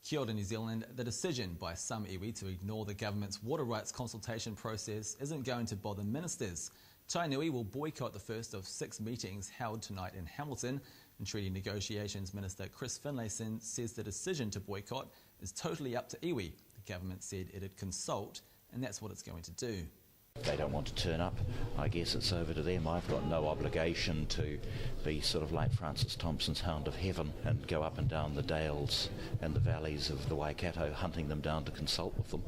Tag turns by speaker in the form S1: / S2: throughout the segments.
S1: Kia ora, New Zealand. The decision by some iwi to ignore the government's water rights consultation process isn't going to bother ministers. Tainui will boycott the first of 6 meetings held tonight in Hamilton. And Treaty Negotiations Minister Chris Finlayson says the decision to boycott is totally up to iwi. The government said it'd consult, and that's what it's going to do.
S2: If they don't want to turn up, I guess it's over to them. I've got no obligation to be sort of like Francis Thompson's Hound of Heaven and go up and down the dales and the valleys of the Waikato hunting them down to consult with them.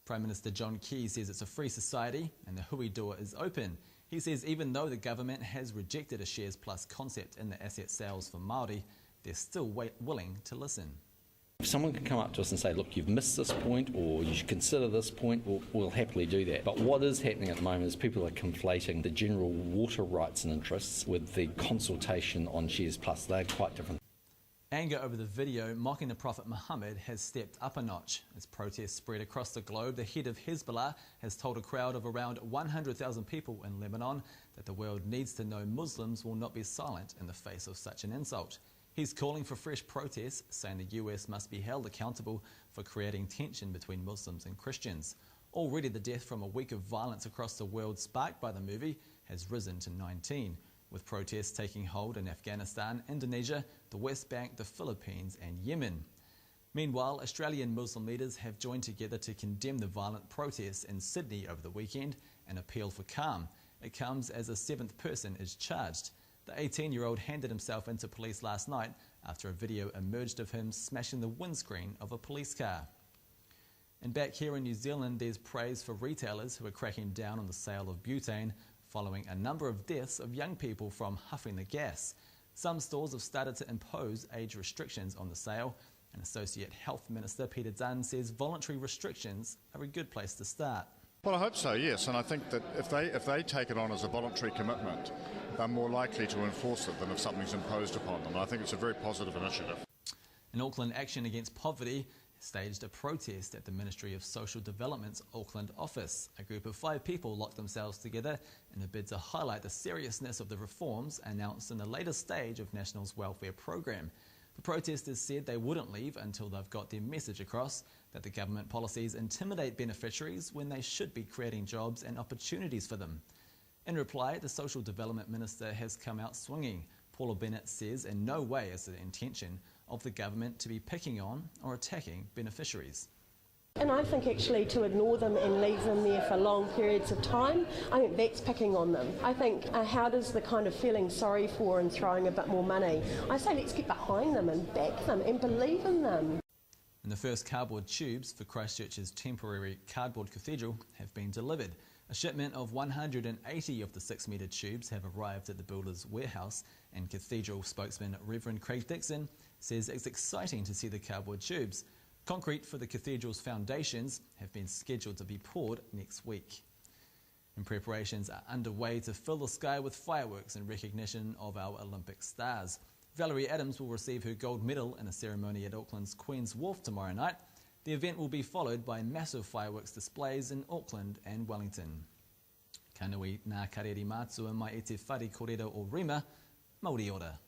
S1: Prime Minister John Key says it's a free society and the hui door is open. He says even though the government has rejected a Shares Plus concept in the asset sales for Maori, they're still willing to listen.
S3: If someone can come up to us and say, look, you've missed this point or you should consider this point, we'll happily do that. But what is happening at the moment is people are conflating the general water rights and interests with the consultation on Shares Plus. They're quite different.
S1: Anger over the video mocking the Prophet Muhammad has stepped up a notch. As protests spread across the globe, the head of Hezbollah has told a crowd of around 100,000 people in Lebanon that the world needs to know Muslims will not be silent in the face of such an insult. He's calling for fresh protests, saying the US must be held accountable for creating tension between Muslims and Christians. Already the death from a week of violence across the world sparked by the movie has risen to 19, with protests taking hold in Afghanistan, Indonesia, the West Bank, the Philippines and Yemen. Meanwhile, Australian Muslim leaders have joined together to condemn the violent protests in Sydney over the weekend and appeal for calm. It comes as a 7th person is charged. The 18-year-old handed himself into police last night after a video emerged of him smashing the windscreen of a police car. And back here in New Zealand, there's praise for retailers who are cracking down on the sale of butane following a number of deaths of young people from huffing the gas. Some stores have started to impose age restrictions on the sale, and Associate Health Minister Peter Dunn says voluntary restrictions are a good place to start.
S4: Well, I hope so, yes, and I think that if they take it on as a voluntary commitment, they're more likely to enforce it than if something's imposed upon them. I think it's a very positive initiative.
S1: In Auckland, Action Against Poverty staged a protest at the Ministry of Social Development's Auckland office. A group of 5 people locked themselves together in a bid to highlight the seriousness of the reforms announced in the latest stage of National's welfare program. The protesters said they wouldn't leave until they've got their message across that the government policies intimidate beneficiaries when they should be creating jobs and opportunities for them. In reply, the Social Development Minister has come out swinging. Paula Bennett says in no way is the intention of the government to be picking on or attacking beneficiaries.
S5: And I think actually to ignore them and leave them there for long periods of time, I think that's picking on them. I think how does the kind of feeling sorry for and throwing a bit more money, I say let's get behind them and back them and believe in them.
S1: And the first cardboard tubes for Christchurch's temporary cardboard cathedral have been delivered. A shipment of 180 of the 6-metre tubes have arrived at the builder's warehouse, and cathedral spokesman Reverend Craig Dixon says it's exciting to see the cardboard tubes. Concrete for the cathedral's foundations have been scheduled to be poured next week. And preparations are underway to fill the sky with fireworks in recognition of our Olympic stars. Valerie Adams will receive her gold medal in a ceremony at Auckland's Queen's Wharf tomorrow night. The event will be followed by massive fireworks displays in Auckland and Wellington. Ka nui ngā kareri mātua mai e te whare kōrero o Rima, Maori ora.